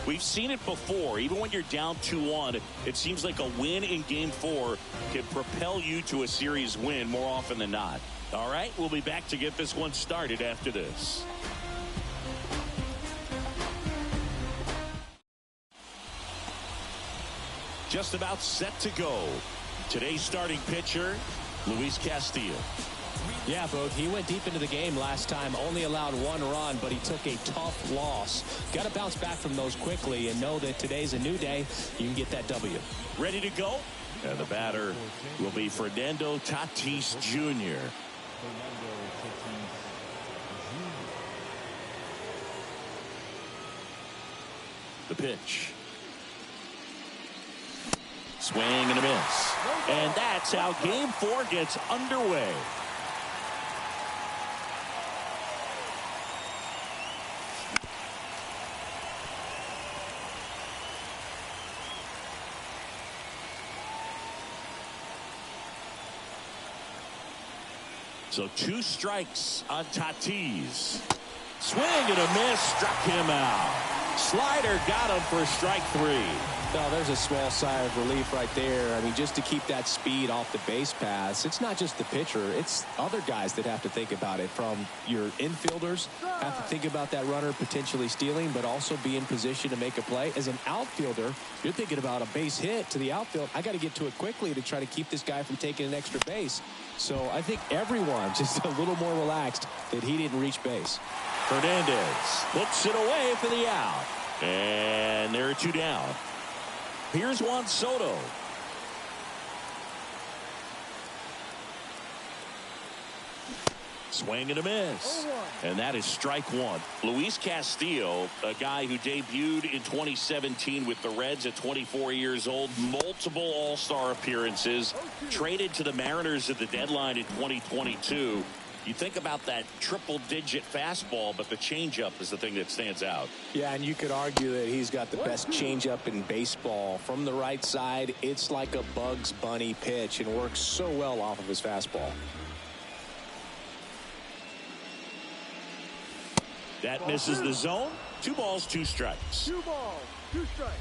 We've seen it before. Even when you're down 2-1, it seems like a win in Game 4 can propel you to a series win more often than not. All right, we'll be back to get this one started after this. Just about set to go. Today's starting pitcher, Luis Castillo. Yeah, Boog, he went deep into the game last time, only allowed 1 run, but he took a tough loss. Got to bounce back from those quickly and know that today's a new day. You can get that W. Ready to go? And the batter will be Fernando Tatis Jr. The pitch. Swing and a miss. And that's how Game 4 gets underway. So 2 strikes on Tatis. Swing and a miss, struck him out. Slider got him for strike 3. Well, there's a small sigh of relief right there. I mean, just to keep that speed off the base pass, it's not just the pitcher, it's other guys that have to think about it. From your infielders have to think about that runner potentially stealing, but also be in position to make a play. As an outfielder, you're thinking about a base hit to the outfield. I got to get to it quickly to try to keep this guy from taking an extra base. So I think everyone just a little more relaxed that he didn't reach base. Hernandez puts it away for the out. And there are 2 down. Here's Juan Soto. Swing and a miss. And that is strike 1. Luis Castillo, a guy who debuted in 2017 with the Reds at 24 years old, multiple all-star appearances, traded to the Mariners at the deadline in 2022. You think about that triple-digit fastball, but the changeup is the thing that stands out. Yeah, and you could argue that he's got the best changeup in baseball. From the right side, it's like a Bugs Bunny pitch and works so well off of his fastball. That misses the zone. 2 balls, 2 strikes. 2 balls, 2 strikes.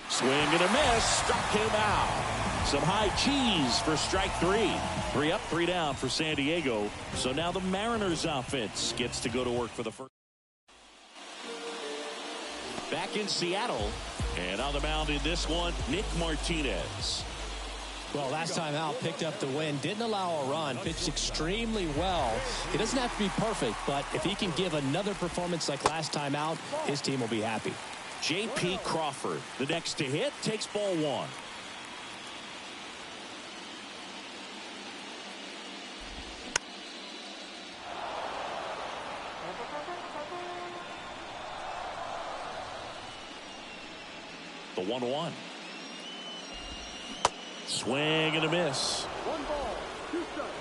Swing and a miss, struck him out. Some high cheese for strike 3. 3 up, 3 down for San Diego. So now the Mariners offense gets to go to work for the first. Back in Seattle, and on the mound in this one, Nick Martinez. Well, last time out, picked up the win, didn't allow a run, pitched extremely well. It doesn't have to be perfect, but if he can give another performance like last time out, his team will be happy. J.P. Crawford, the next to hit, takes ball 1. The 1-1. Swing and a miss. 1 ball, 2 strikes.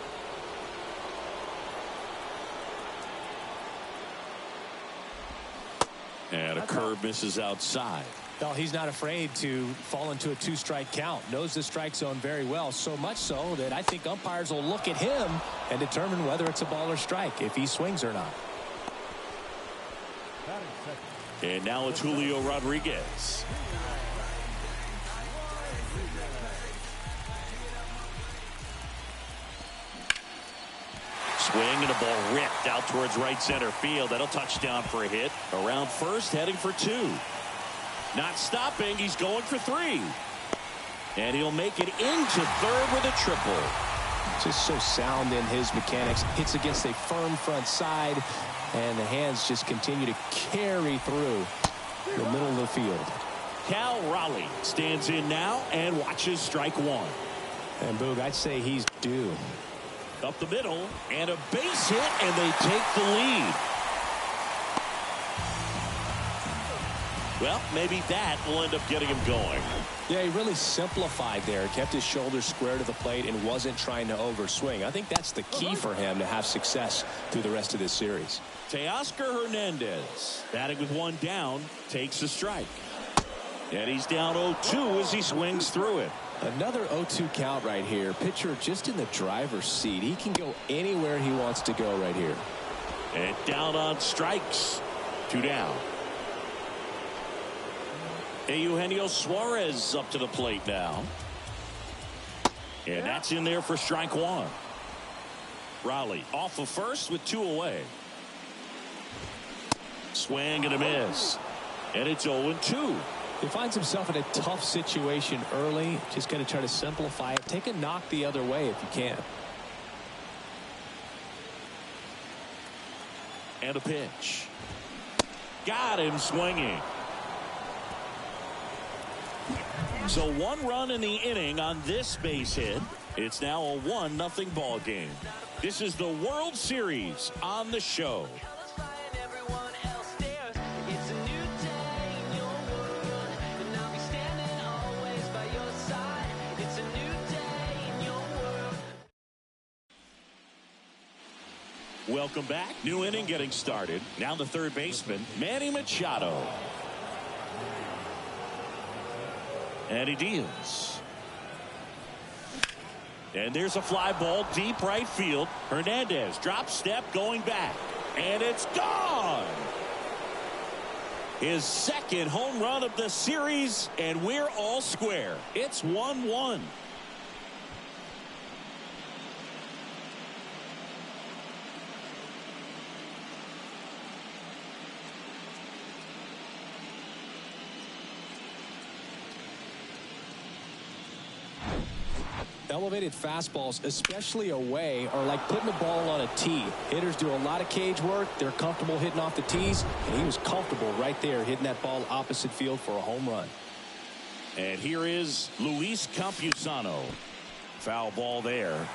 And a curve misses outside. Well, he's not afraid to fall into a 2-strike count. Knows the strike zone very well, so much so that I think umpires will look at him and determine whether it's a ball or strike, if he swings or not. And now it's Julio Rodriguez. Swing and a ball ripped out towards right center field. That'll touch down for a hit. Around first, heading for 2. Not stopping. He's going for 3. And he'll make it into third with a triple. Just so sound in his mechanics. Hits against a firm front side, and the hands just continue to carry through the middle of the field. Cal Raleigh stands in now and watches strike 1. And Boog, I'd say he's due. Up the middle, and a base hit, and they take the lead. Well, maybe that will end up getting him going. Yeah, he really simplified there. Kept his shoulders square to the plate and wasn't trying to overswing. I think that's the key for him to have success through the rest of this series. Teoscar Hernandez, batting with 1 down, takes a strike. And he's down 0-2 as he swings through it. Another 0-2 count right here. Pitcher just in the driver's seat. He can go anywhere he wants to go right here. And down on strikes. 2 down. Eugenio Suarez up to the plate now. And that's in there for strike 1. Raleigh off of first with 2 away. Swing and a miss. And it's 0-2. He finds himself in a tough situation early. Just going to try to simplify it. Take a knock the other way if you can. And a pitch. Got him swinging. So 1 run in the inning on this base hit. It's now a 1-0 ball game. This is the World Series on the show. Welcome back. New inning getting started. Now the third baseman, Manny Machado. And he deals. And there's a fly ball deep right field. Hernandez drop step going back. And it's gone. His second home run of the series. And we're all square. It's 1-1. Elevated fastballs, especially away, are like putting the ball on a tee. Hitters do a lot of cage work. They're comfortable hitting off the tees, and he was comfortable right there hitting that ball opposite field for a home run. And here is Luis Campusano. Foul ball there.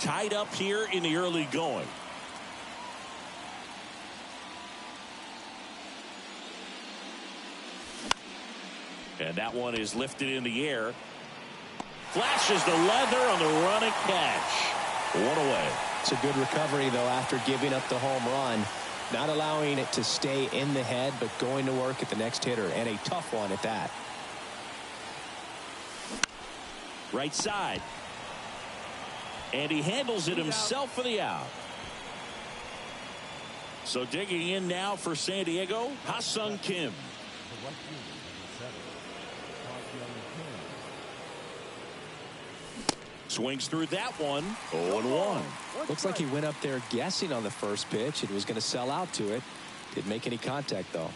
Tied up here in the early going. And that one is lifted in the air. Flashes the leather on the running catch. 1 away. It's a good recovery, though, after giving up the home run. Not allowing it to stay in the head, but going to work at the next hitter, and a tough one at that. Right side. And he handles it himself for the out. So digging in now for San Diego, Ha-Sung Kim. Swings through that one. 0-1. Looks like he went up there guessing on the first pitch and was going to sell out to it. Didn't make any contact, though.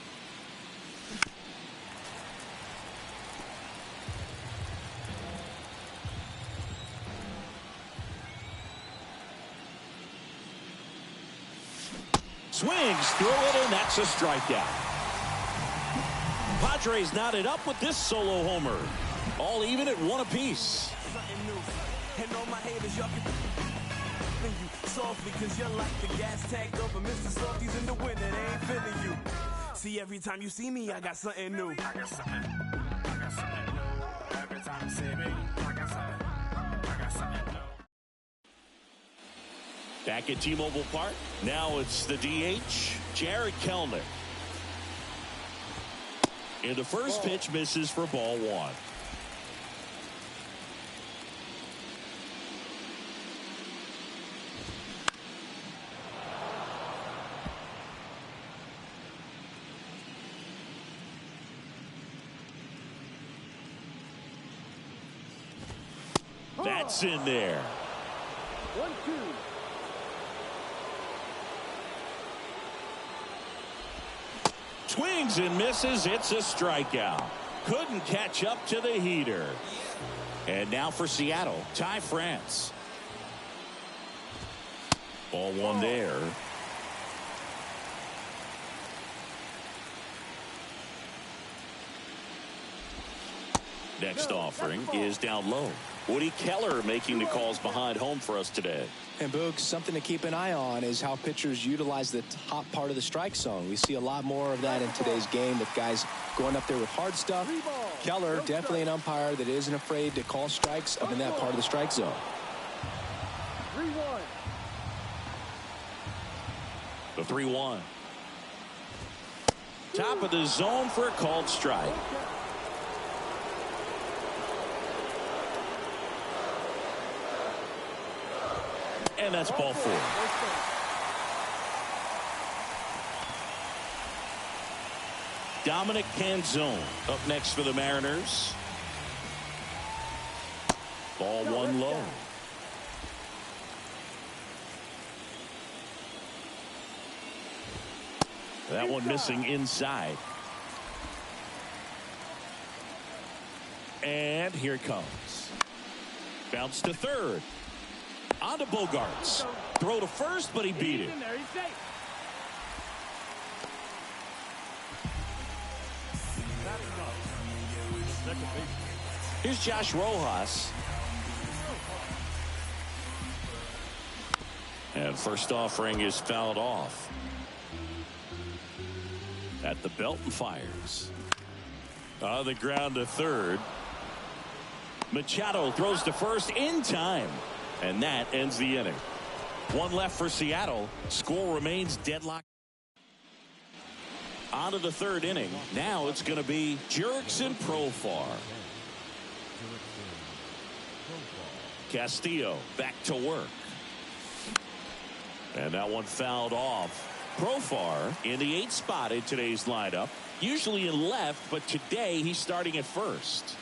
Swings through it, and that's a strikeout. Padres knotted up with this solo homer. All even at 1 apiece. And all my haters, y'all can you softly, cause you're like the gas tank of a Mr. Softies in the winter. They ain't feeling you. See, every time you see me, I got something new. I got something new. I got something new. Every time you see me, I got something new. Back at T-Mobile Park. Now it's the DH, Jared Kelenic. And the first pitch misses for ball 1. That's in there. 1-2. Swings and misses. It's a strikeout. Couldn't catch up to the heater. And now for Seattle, Ty France. Ball 1 there. Next offering is down low. Woody Keller making the calls behind home for us today. And Boog, something to keep an eye on is how pitchers utilize the top part of the strike zone. We see a lot more of that in today's game with guys going up there with hard stuff. Keller, definitely an umpire that isn't afraid to call strikes up in that part of the strike zone. 3-1. The 3-1. Top of the zone for a called strike. And that's ball 4. Dominic Canzone up next for the Mariners. Ball 1 low. That one missing inside. And here it comes. Bounce to third. On to Bogarts. Throw to first, but he beat it. Here's Josh Rojas. And first offering is fouled off. At the belt and fires. On the ground to third. Machado throws to first in time. And that ends the inning. One left for Seattle. Score remains deadlocked. On to the third inning. Now it's going to be Jurickson Profar. Castillo back to work. And that one fouled off. Profar in the 8th spot in today's lineup. Usually in left, but today he's starting at first.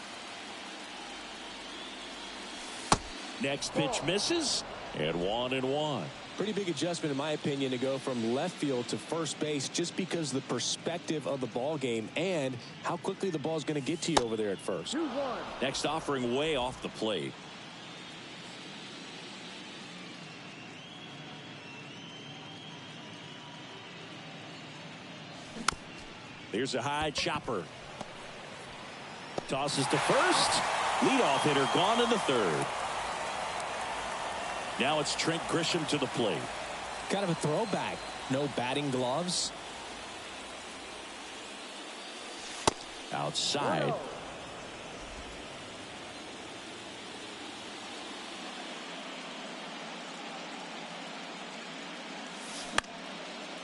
Next pitch misses, and 1-1. Pretty big adjustment, in my opinion, to go from left field to first base just because of the perspective of the ball game and how quickly the ball is going to get to you over there at first. 2-1. Next offering way off the plate. There's a high chopper. Tosses to first. Leadoff hitter gone in the third. Now it's Trent Grisham to the plate. Kind of a throwback. No batting gloves. Outside.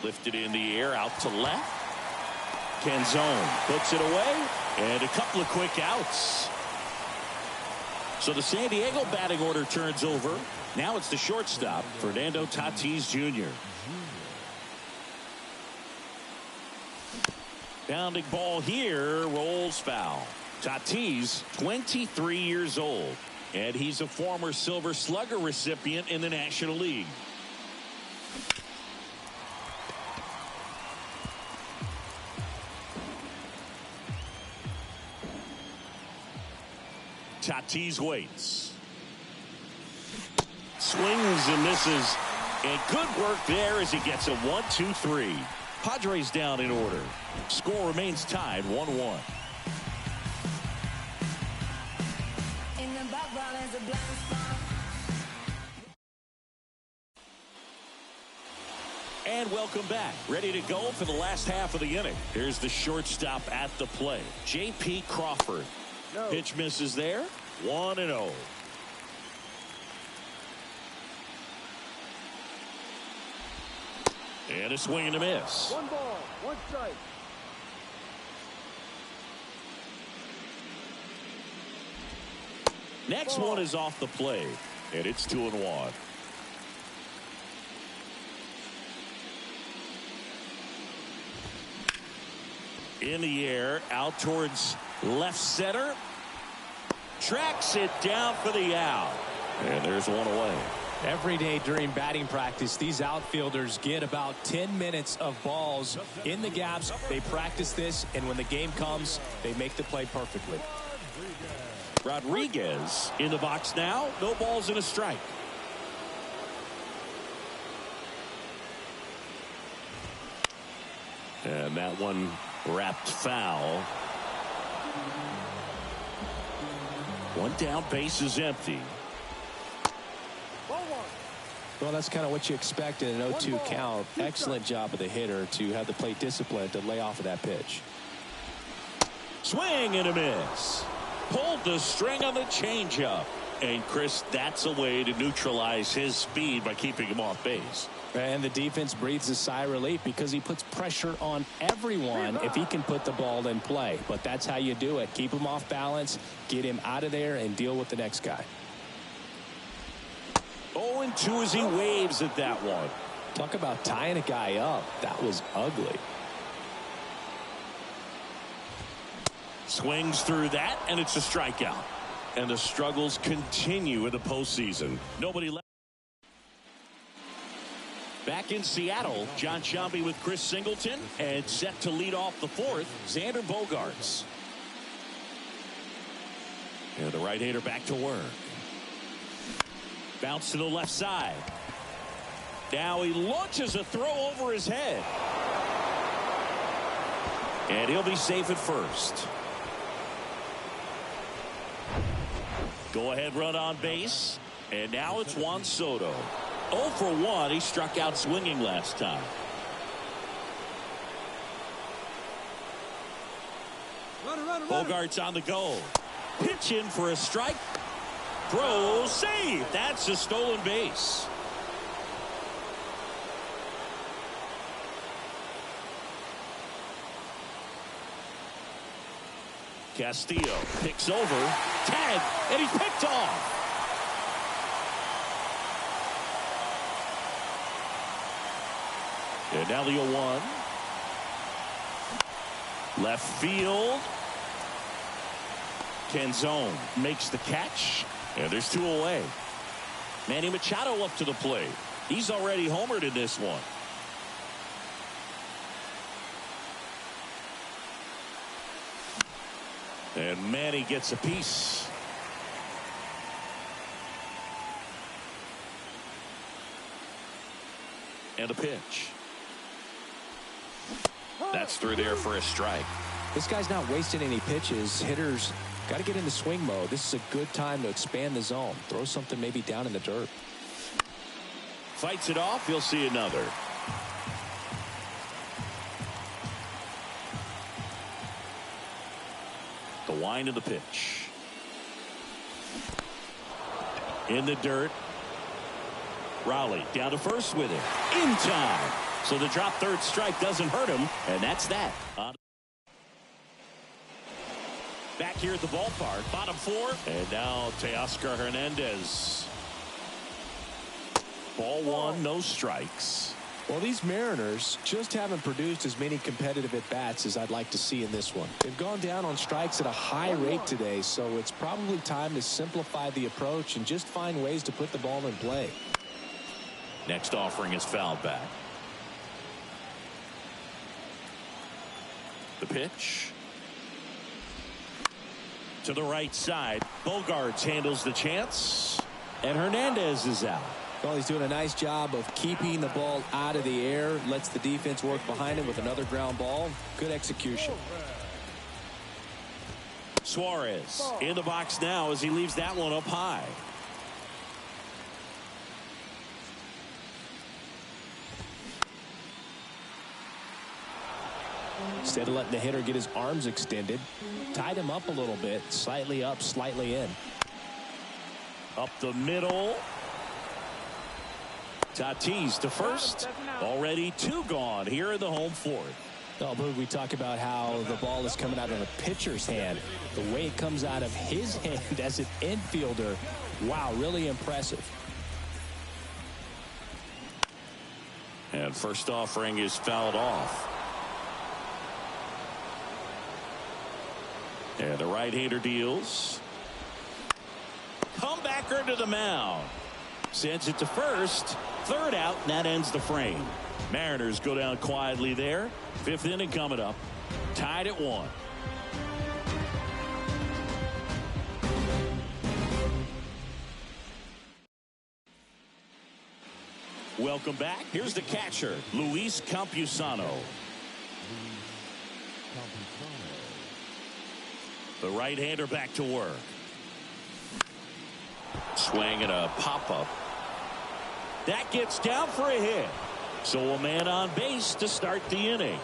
Lifted in the air out to left. Canzone puts it away, and a couple of quick outs. So the San Diego batting order turns over. Now it's the shortstop, Fernando Tatis Jr. Bounding ball here, rolls foul. Tatis, 23 years old, and he's a former Silver Slugger recipient in the National League. Tatis waits. Swings and misses. And good work there as he gets a 1-2-3. Padres down in order. Score remains tied 1-1. And welcome back. Ready to go for the last half of the inning. Here's the shortstop at the plate. J.P. Crawford. No. Pitch misses there. 1-0. And a swing and a miss. 1 ball, 1 strike. Next one is off the plate, and it's 2-1. In the air, out towards left center. Tracks it down for the out. And there's one away. Every day during batting practice, these outfielders get about 10 minutes of balls in the gaps. They practice this, and when the game comes, they make the play perfectly. Rodriguez in the box now. No balls and a strike. And that one wrapped foul. One down, base is empty. Well, that's kind of what you expect in an 0-2 count. Excellent job of the hitter to have the plate discipline to lay off of that pitch. Swing and a miss. Pulled the string on the changeup. And, Chris, that's a way to neutralize his speed by keeping him off base. And the defense breathes a sigh of relief because he puts pressure on everyone if he can put the ball in play. But that's how you do it. Keep him off balance, get him out of there, and deal with the next guy. 0-2 as he waves at that one. Talk about tying a guy up. That was ugly. Swings through that, and it's a strikeout. And the struggles continue in the postseason. Nobody left. Back in Seattle, John Sciambi with Chris Singleton, and set to lead off the fourth, Xander Bogaerts. And the right-hander back to work. Bounce to the left side. Now he launches a throw over his head. And he'll be safe at first. Go-ahead run on base. And now it's Juan Soto. 0 for 1. He struck out swinging last time. Bogaerts on the go. Pitch in for a strike. Throw, save. That's a stolen base. Castillo picks over. Tag, and he's picked off. And now the 0-1. Left field. Canzone makes the catch. And there's 2 away. Manny Machado up to the plate. He's already homered in this one. And Manny gets a piece. And a pitch. That's through there for a strike. This guy's not wasting any pitches. Hitters got to get into swing mode. This is a good time to expand the zone. Throw something maybe down in the dirt. Fights it off. He'll see another. The wind of the pitch. In the dirt. Raleigh down to first with it. In time. So the drop third strike doesn't hurt him. And that's that. Back here at the ballpark. Bottom 4. And now Teoscar Hernandez. Ball 1. No strikes. Well, these Mariners just haven't produced as many competitive at-bats as I'd like to see in this one. They've gone down on strikes at a high rate today, so it's probably time to simplify the approach and just find ways to put the ball in play. Next offering is fouled back. The pitch. To the right side. Bogaerts handles the chance. And Hernandez is out. Well, he's doing a nice job of keeping the ball out of the air. Lets the defense work behind him with another ground ball. Good execution. Suarez in the box now as he leaves that one up high. Instead of letting the hitter get his arms extended, tied him up a little bit, slightly up, slightly in. Up the middle. Tatis to first. Already 2 gone here in the home 4th. Oh, Boog, we talk about how the ball is coming out of a pitcher's hand. The way it comes out of his hand as an infielder, wow, really impressive. And first offering is fouled off. And the right-hander deals. Comebacker to the mound. Sends it to first. Third out, and that ends the frame. Mariners go down quietly there. 5th inning coming up. Tied at 1. Welcome back. Here's the catcher, Luis Campusano. The right-hander back to work. Swing and a pop-up. That gets down for a hit. So a man on base to start the inning.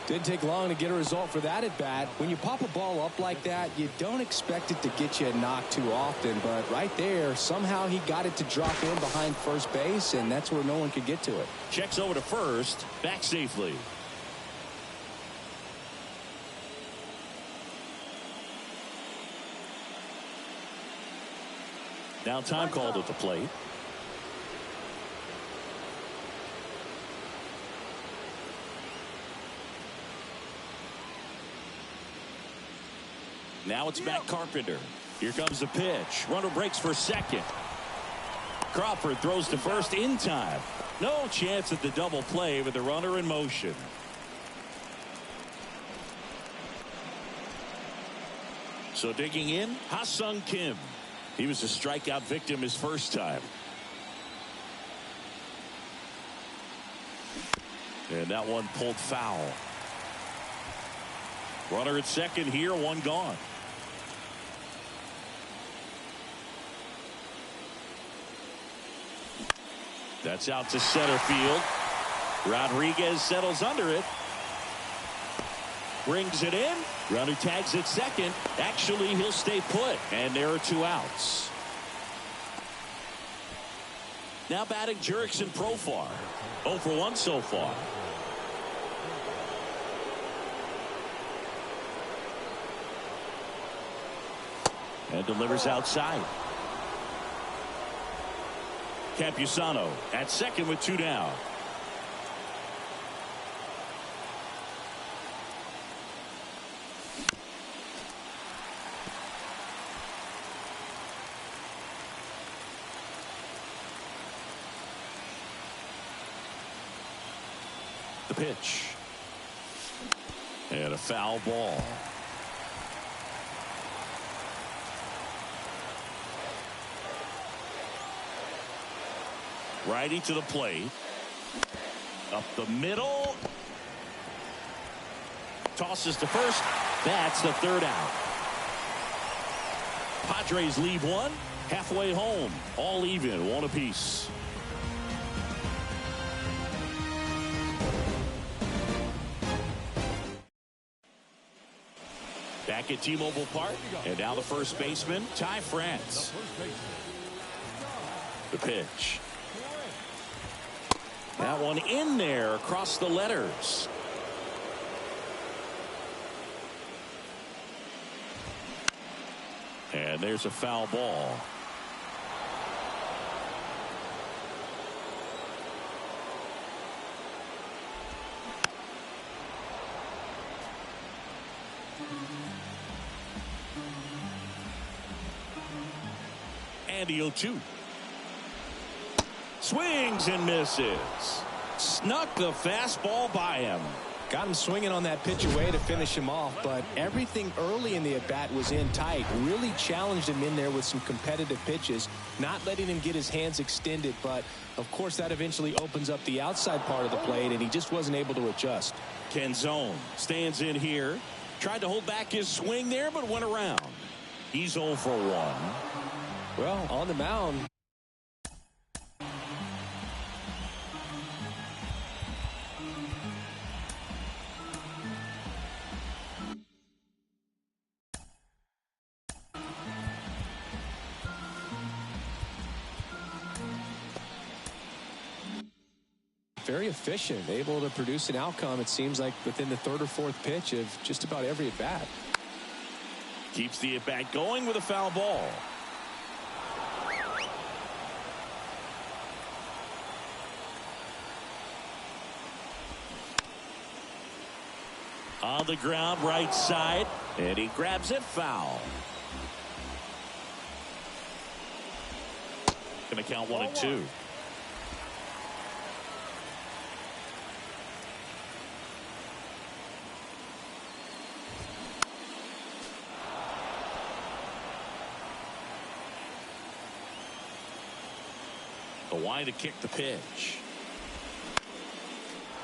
Didn't take long to get a result for that at bat. When you pop a ball up like that, you don't expect it to get you a knock too often. But right there, somehow he got it to drop in behind first base, and that's where no one could get to it. Checks over to first. Back safely. Now time called at the plate. Now it's Matt Carpenter. Here comes the pitch. Runner breaks for second. Crawford throws to first in time. No chance at the double play with the runner in motion. So digging in, Ha-Sung Kim. He was a strikeout victim his first time. And that one pulled foul. Runner at second here, one gone. That's out to center field. Rodriguez settles under it. Brings it in. Runner tags at second. Actually, he'll stay put. And there are two outs. Now batting Jurickson Profar. 0 for 1 so far. And delivers outside. Campusano at second with 2 down. The pitch. And a foul ball. Righty to the plate. Up the middle. Tosses to first. That's the third out. Padres leave one. Halfway home. All even. 1 apiece. Back at T-Mobile Park. And now the first baseman, Ty France. The pitch. That one in there across the letters. And there's a foul ball. And the 0-2. Swings and misses. Snuck the fastball by him. Got him swinging on that pitch away to finish him off, but everything early in the at-bat was in tight. Really challenged him in there with some competitive pitches, not letting him get his hands extended, but of course that eventually opens up the outside part of the plate, and he just wasn't able to adjust. Canzone stands in here. Tried to hold back his swing there, but went around. He's 0 for 1. Well, on the mound. Very efficient, able to produce an outcome, it seems like, within the 3rd or 4th pitch of just about every at-bat. Keeps the at-bat going with a foul ball. On the ground, right side, and he grabs it, foul. Gonna count 1 and 2. The wide to kick the pitch.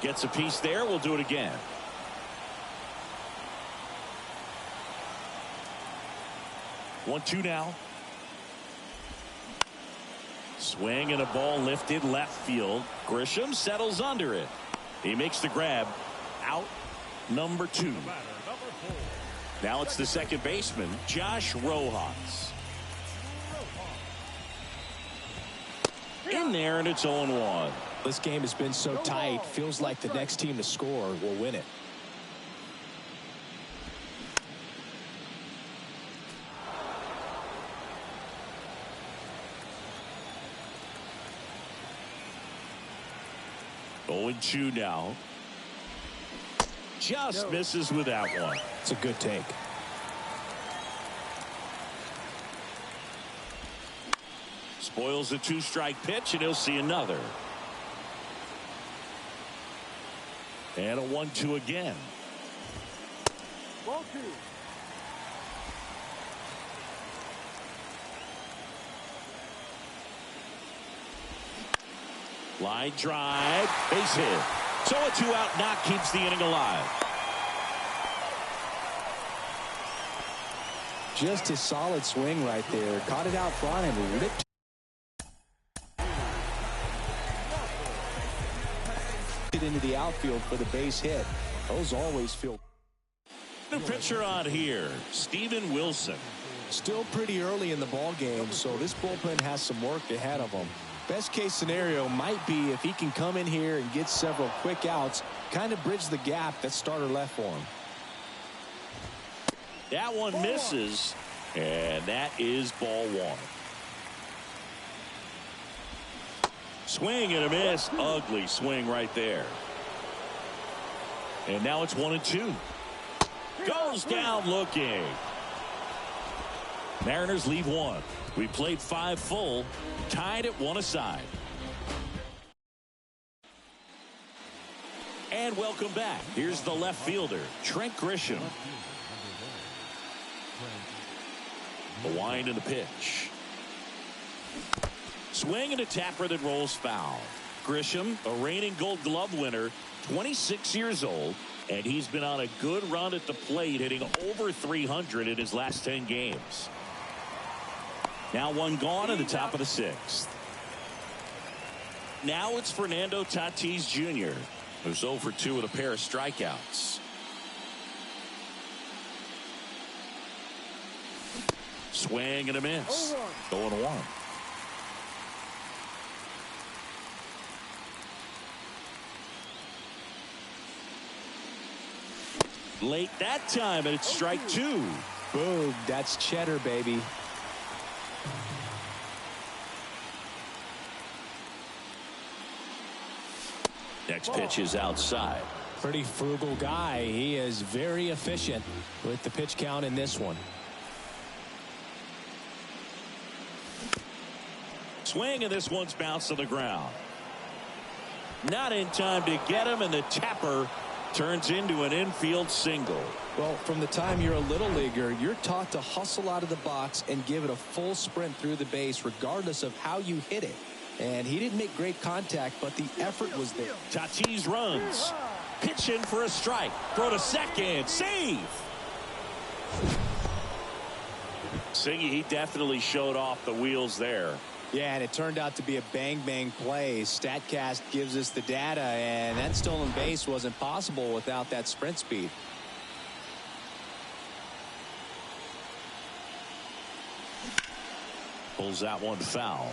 Gets a piece there. We'll do it again. One, two now. Swing and a ball lifted left field. Grisham settles under it. He makes the grab. Out number 2. Now it's the second baseman, Josh Rojas. In there, and it's 0-1. This game has been so tight, feels like the next team to score will win it. Oh, 0-2 now. Just misses with that one. It's a good take. Boyle's a 2-strike pitch, and he'll see another. And a 1-2 again. Ball 2. Line drive, base hit. So a 2-out knock keeps the inning alive. Just a solid swing right there. Caught it out front and ripped it into the outfield for the base hit. Those always feel. New pitcher on here, Steven Wilson. Still pretty early in the ball game, so this bullpen has some work ahead of them. Best case scenario might be if he can come in here and get several quick outs, kind of bridge the gap that starter left for him. That one misses, and that is ball 1. Swing and a miss. Ugly swing right there. And now it's 1-2. Goes down looking. Mariners leave 1. We played 5 full, tied at 1 aside. And welcome back. Here's the left fielder, Trent Grisham. The wind and the pitch. Swing and a tapper that rolls foul. Grisham, a reigning Gold Glove winner, 26 years old, and he's been on a good run at the plate, hitting over 300 in his last 10 games. Now 1 gone in the top of the 6th. Now it's Fernando Tatis Jr., who's 0 for 2 with a pair of strikeouts. Swing and a miss. 0-1. Late that time, and it's strike 2. Boom, that's cheddar, baby. Next pitch is outside. Pretty frugal guy. He is very efficient with the pitch count in this one. Swing, and this one's bounced to the ground. Not in time to get him, and the tapper turns into an infield single. Well, from the time you're a little leaguer, you're taught to hustle out of the box and give it a full sprint through the base regardless of how you hit it. And he didn't make great contact, but the effort was there. Tatis runs. Pitch in for a strike. Throw to second. Save. Siggy, he definitely showed off the wheels there. Yeah, and it turned out to be a bang-bang play. StatCast gives us the data, and that stolen base wasn't possible without that sprint speed. Pulls that one foul.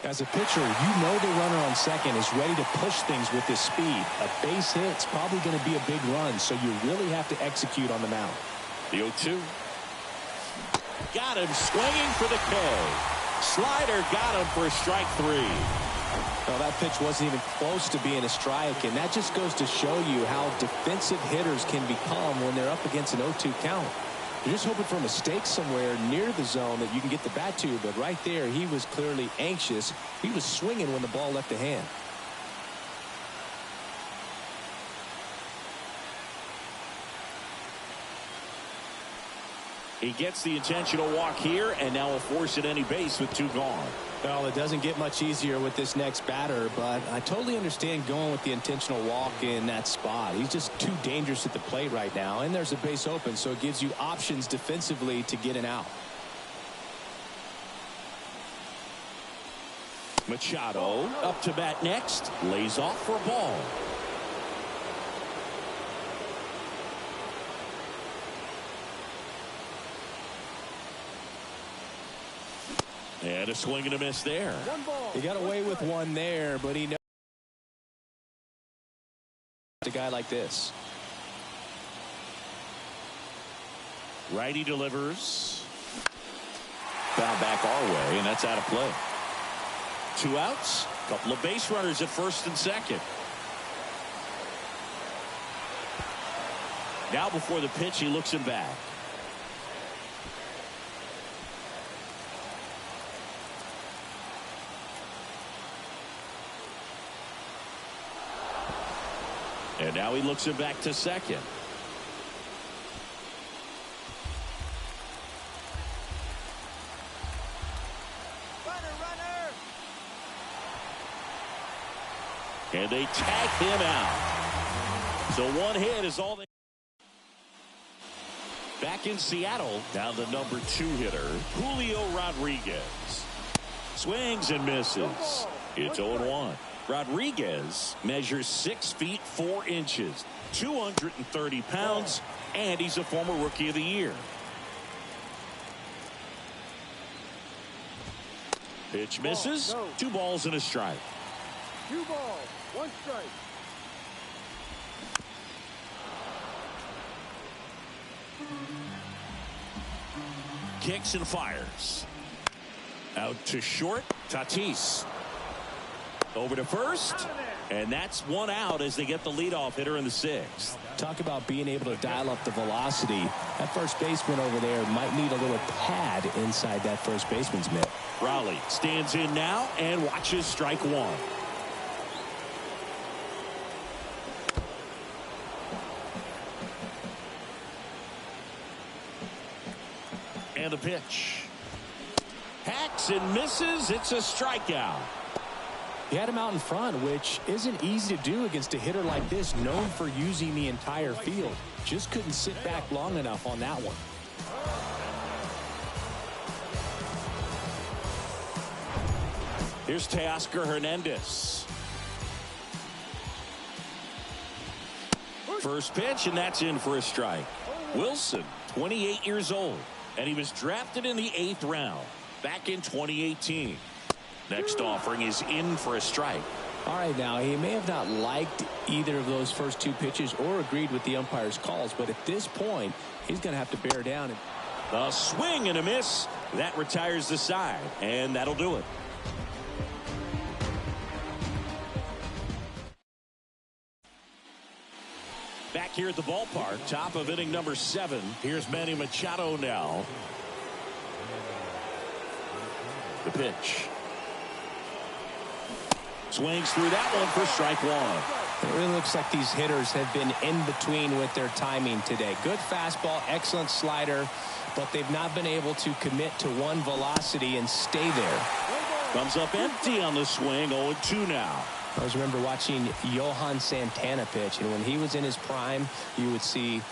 As a pitcher, you know the runner on second is ready to push things with his speed. A base hit's probably going to be a big run, so you really have to execute on the mound. The 0-2. Got him swinging for the K. Slider got him for strike 3. Well, that pitch wasn't even close to being a strike, and that just goes to show you how defensive hitters can become when they're up against an 0-2 count. You're just hoping for a mistake somewhere near the zone that you can get the bat to, but right there he was clearly anxious. He was swinging when the ball left the hand. He gets the intentional walk here, and now will force at any base with 2 gone. Well, it doesn't get much easier with this next batter, but I totally understand going with the intentional walk in that spot. He's just too dangerous at the plate right now, and there's a base open, so it gives you options defensively to get an out. Machado up to bat next, lays off for a ball. And a swing and a miss there. He got away with one there, but he knows a guy like this. Righty delivers. Foul back our way, and that's out of play. 2 outs. Couple of base runners at first and second. Now before the pitch, he looks him back. And now he looks it back to second. Runner. And they tag him out. So one hit is all they. Back in Seattle, down the number 2 hitter, Julio Rodriguez. Swings and misses. It's 0-1. Rodriguez measures 6 feet 4 inches, 230 pounds, and he's a former Rookie of the Year. Pitch misses. 2 balls and a strike. 2 balls, 1 strike. Kicks and fires. Out to short. Tatis. Over to first. And that's 1 out as they get the leadoff hitter in the 6th. Talk about being able to dial up the velocity. That first baseman over there might need a little pad inside that first baseman's mitt. Raleigh stands in now and watches strike 1. And the pitch. Hacks and misses. It's a strikeout. He had him out in front, which isn't easy to do against a hitter like this, known for using the entire field. Just couldn't sit back long enough on that one. Here's Teoscar Hernandez. First pitch, and that's in for a strike. Wilson, 28 years old, and he was drafted in the 8th round back in 2018. Next offering is in for a strike. All right, now, he may have not liked either of those first 2 pitches or agreed with the umpire's calls, but at this point, he's going to have to bear down. A swing and a miss. That retires the side, and that'll do it. Back here at the ballpark, top of inning number 7. Here's Manny Machado now. The pitch. Swings through that one for strike 1. It really looks like these hitters have been in between with their timing today. Good fastball, excellent slider, but they've not been able to commit to one velocity and stay there. Comes up empty on the swing, 0-2 now. I always remember watching Johan Santana pitch, and when he was in his prime, you would see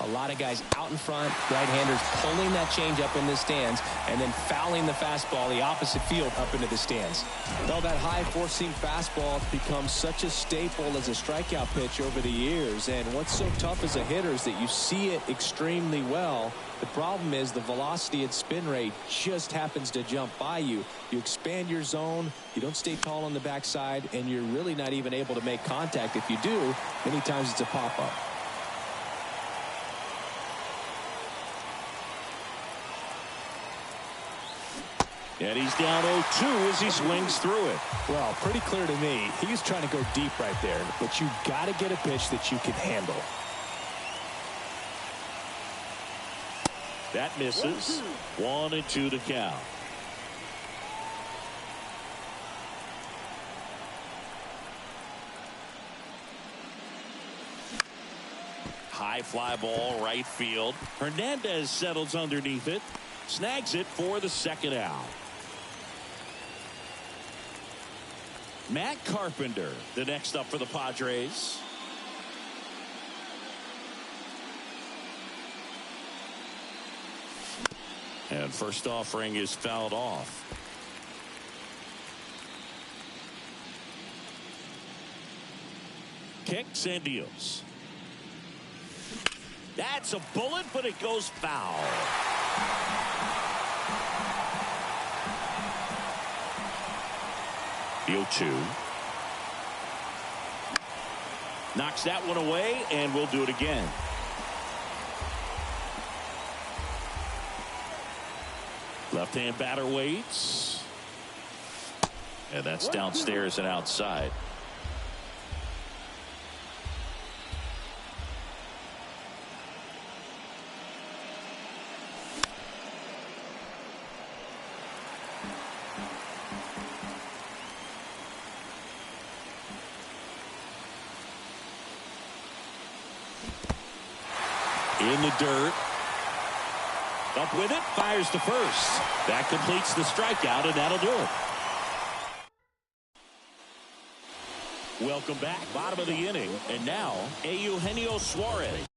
a lot of guys out in front, right-handers pulling that change up in the stands and then fouling the fastball the opposite field up into the stands. Well, that high four-seam fastball has become such a staple as a strikeout pitch over the years, and what's so tough as a hitter is that you see it extremely well. The problem is the velocity and spin rate just happens to jump by you. You expand your zone, you don't stay tall on the backside, and you're really not even able to make contact. If you do, many times it's a pop-up. And he's down 0-2 as he swings through it. Well, pretty clear to me, he's trying to go deep right there, but you got to get a pitch that you can handle. That misses. 1-2 to count. High fly ball, right field. Hernandez settles underneath it. Snags it for the 2nd out. Matt Carpenter, the next up for the Padres. And first offering is fouled off. Kicks and deals. That's a bullet, but it goes foul. The 0-2. Knocks that one away, and we'll do it again. Left-hand batter waits. And that's downstairs and outside. In the dirt. Up with it. Fires to first. That completes the strikeout, and that'll do it. Welcome back. Bottom of the inning. And now, Eugenio Suarez.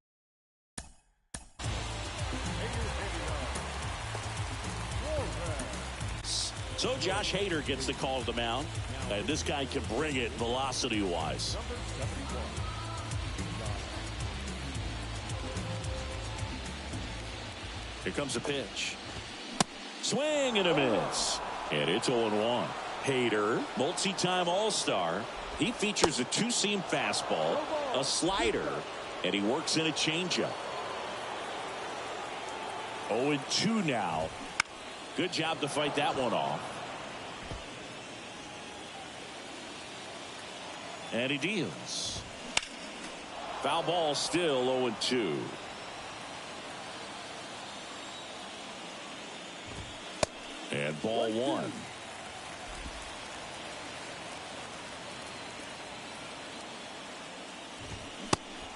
So Josh Hader gets the call to the mound. And this guy can bring it velocity-wise. Here comes a pitch. Swing and a miss. And it's 0-1. Hader, multi-time All-Star. He features a two-seam fastball, a slider, and he works in a changeup. 0-2 now. Good job to fight that one off. And he deals. Foul ball, still 0-2. And ball one.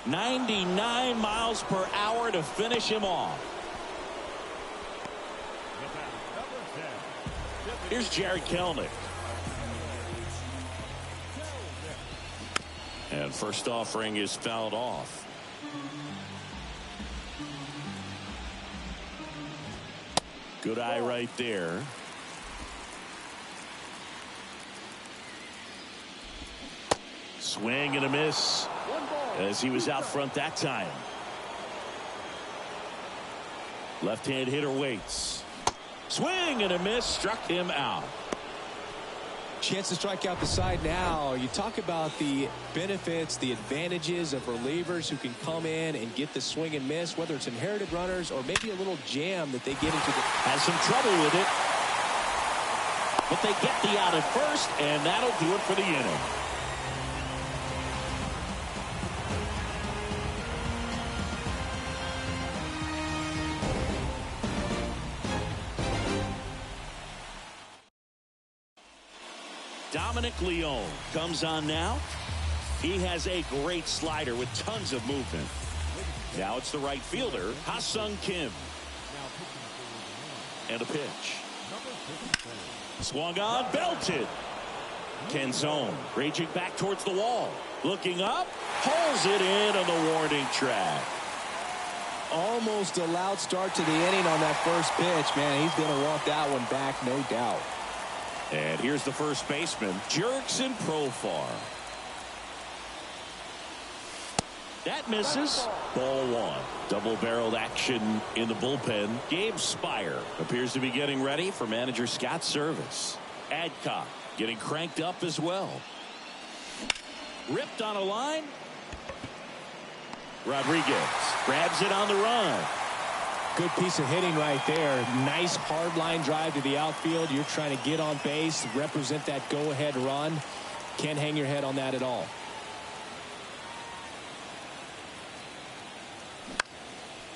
.99 miles per hour to finish him off. Here's Jared Kelenic. And first offering is fouled off. Good eye right there. Swing and a miss as he was out front that time. Left-hand hitter waits. Swing and a miss, struck him out. Chance to strike out the side now. You talk about the benefits, the advantages of relievers who can come in and get the swing and miss, whether it's inherited runners or maybe a little jam that they get into. Has some trouble with it. But they get the out at first, and that'll do it for the inning. Dominic Leone comes on now. He has a great slider with tons of movement. Now it's the right fielder, Ha-Sung Kim. And a pitch. Swung on, belted. Kenzone raging back towards the wall. Looking up, pulls it in on the warning track. Almost a loud start to the inning on that first pitch. Man, he's going to want that one back, no doubt. And here's the first baseman, Jurickson Profar. That misses. Ball one. Double-barreled action in the bullpen. Gabe Spire appears to be getting ready for manager Scott's service. Adcock getting cranked up as well. Ripped on a line. Rodriguez grabs it on the run. Good piece of hitting right there. Nice hard line drive to the outfield. You're trying to get on base, represent that go-ahead run. Can't hang your head on that at all.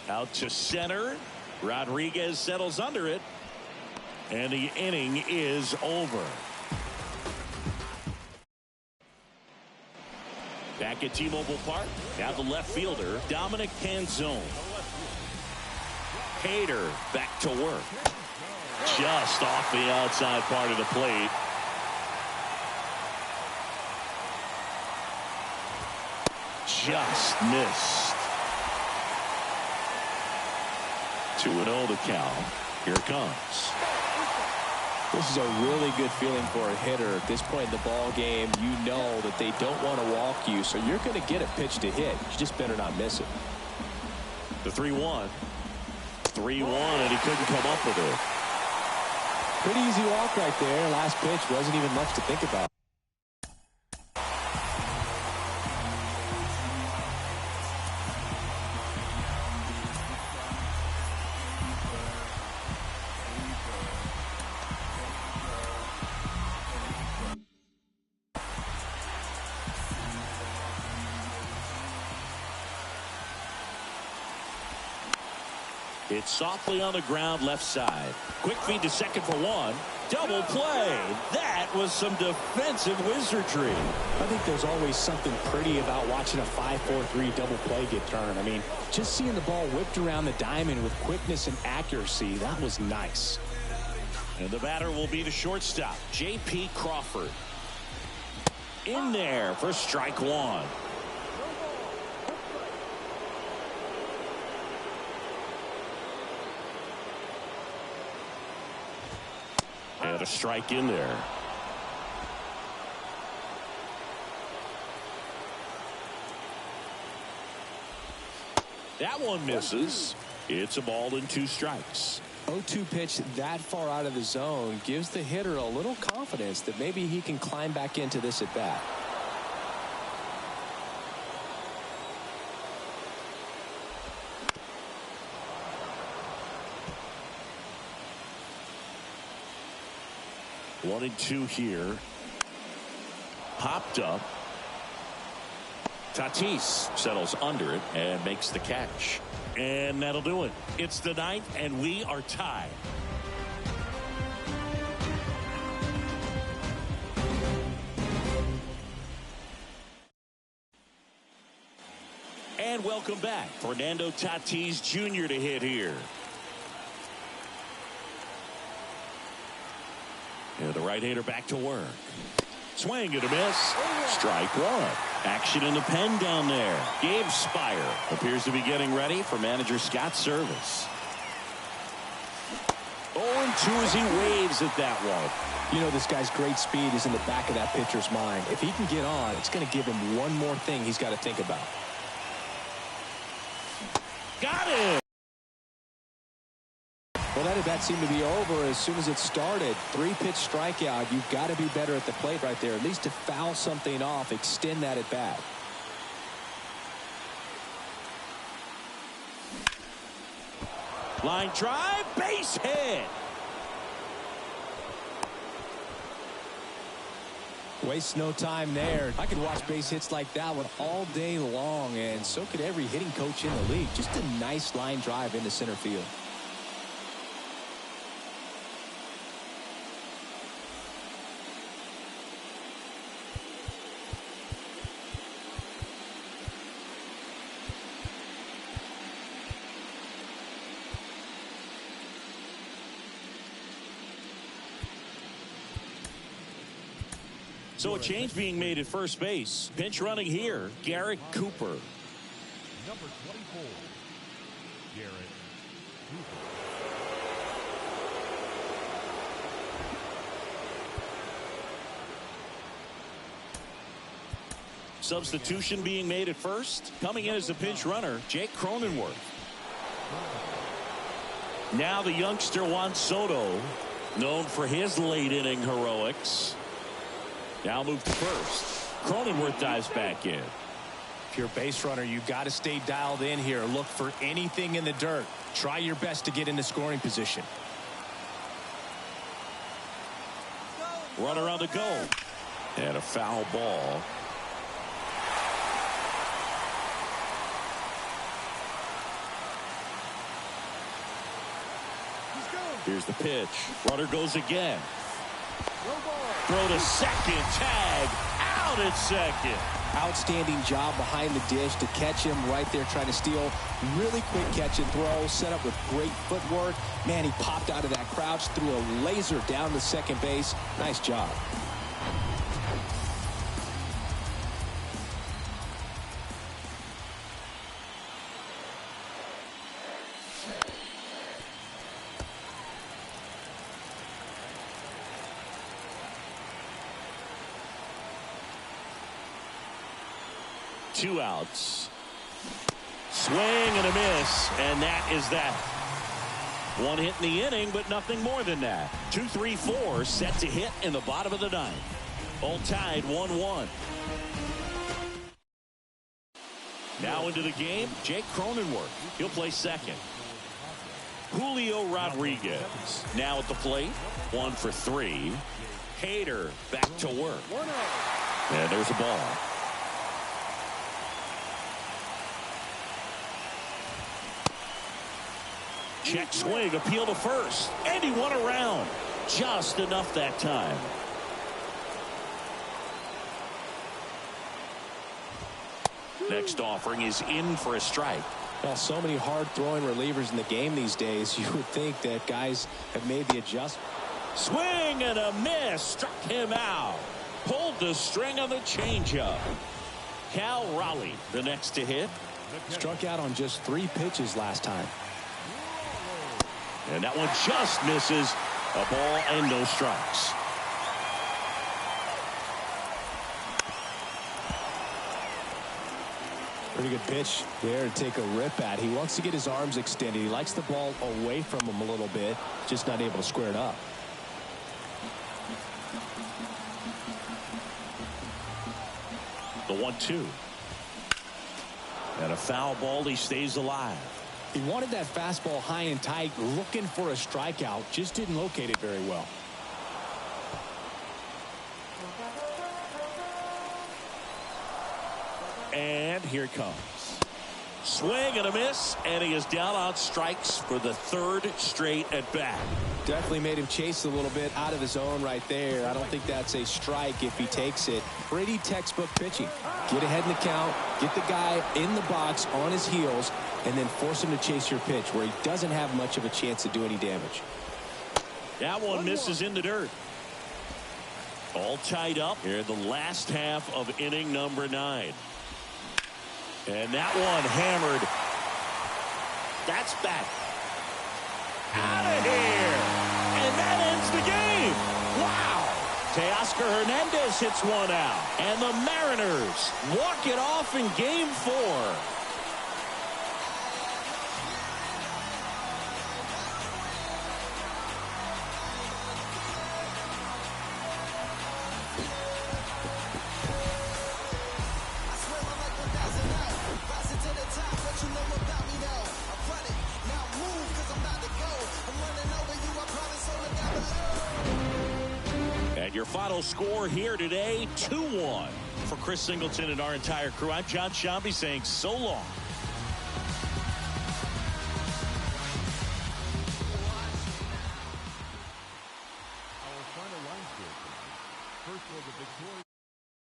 Out to center. Rodriguez settles under it. And the inning is over. Back at T-Mobile Park. Now the left fielder, Dominic Canzone. Hader back to work. Just off the outside part of the plate. Just missed. 2-0 the count. Here it comes. This is a really good feeling for a hitter. At this point in the ball game, you know that they don't want to walk you, so you're going to get a pitch to hit. You just better not miss it. The 3-1. 3-1, and he couldn't come up with it. Pretty easy walk right there. Last pitch wasn't even much to think about. It's softly on the ground left side. Quick feed to second for one. Double play. That was some defensive wizardry. I think there's always something pretty about watching a 5-4-3 double play get turned. I mean, just seeing the ball whipped around the diamond with quickness and accuracy, that was nice. And the batter will be the shortstop, J.P. Crawford. In there for strike one. And a strike in there. That one misses. It's a ball and 2 strikes. 0-2 pitch that far out of the zone gives the hitter a little confidence that maybe he can climb back into this at bat. One and 2 here. Popped up. Tatis settles under it and makes the catch. And that'll do it. It's the 9th, and we are tied. And welcome back. Fernando Tatis Jr. to hit here. And the right-hander back to work. Swing and a miss. Strike one. Action in the pen down there. Gabe Spire appears to be getting ready for manager Scott's service. 0-2 as he waves at that one. You know, this guy's great speed is in the back of that pitcher's mind. If he can get on, it's going to give him one more thing he's got to think about. Got it. Well, that at bat seemed to be over as soon as it started. 3-pitch strikeout. You've got to be better at the plate right there, at least to foul something off, extend that at bat. Line drive, base hit. Waste no time there. I could watch base hits like that one all day long, and so could every hitting coach in the league. Just a nice line drive into center field. So a change being made at first base. Pinch running here, Garrett Cooper. Number 24, Garrett Cooper. Substitution being made at first. Coming in as a pinch runner, Jake Cronenworth. Now the youngster Juan Soto, known for his late inning heroics. Now moved to first. Cronenworth dives back in. If you're a base runner, you've got to stay dialed in here. Look for anything in the dirt. Try your best to get into scoring position. Runner on the go. And a foul ball. Here's the pitch. Runner goes again. Throw to second. Tag. Out at second. Outstanding job behind the dish to catch him right there trying to steal. Really quick catch and throw. Set up with great footwork. Man, he popped out of that crouch, threw a laser down to second base. Nice job. Two outs. Swing and a miss, and that is that. One hit in the inning, but nothing more than that. 2-3-4 set to hit in the bottom of the ninth. All tied 1-1. Now into the game, Jake Cronenworth. He'll play second. Julio Rodriguez now at the plate. 1 for 3. Hader back to work. And there's a ball. Check swing, appeal to first, and he won around. Just enough that time. Next offering is in for a strike. Well, so many hard-throwing relievers in the game these days, you would think that guys have made the adjustment. Swing and a miss. Struck him out. Pulled the string on the changeup. Cal Raleigh, the next to hit. Struck out on just 3 pitches last time. And that one just misses. A ball and no strikes. Pretty good pitch there to take a rip at. He wants to get his arms extended. He likes the ball away from him a little bit, just not able to square it up. The 1-2. And a foul ball. He stays alive. He wanted that fastball high and tight, looking for a strikeout. Just didn't locate it very well. And here it comes. Swing and a miss, and he is down on strikes for the 3rd straight at bat. Definitely made him chase a little bit out of his zone right there. I don't think that's a strike if he takes it. Pretty textbook pitching. Get ahead in the count, get the guy in the box on his heels, and then force him to chase your pitch where he doesn't have much of a chance to do any damage. That one misses in the dirt. All tied up here in the last half of inning number 9. And that one hammered. That's back. Out of here. And that ends the game. Wow. Teoscar Hernandez hits one out. And the Mariners walk it off in game 4. Your final score here today, 2-1. For Chris Singleton and our entire crew, I'm John Shambi saying so long.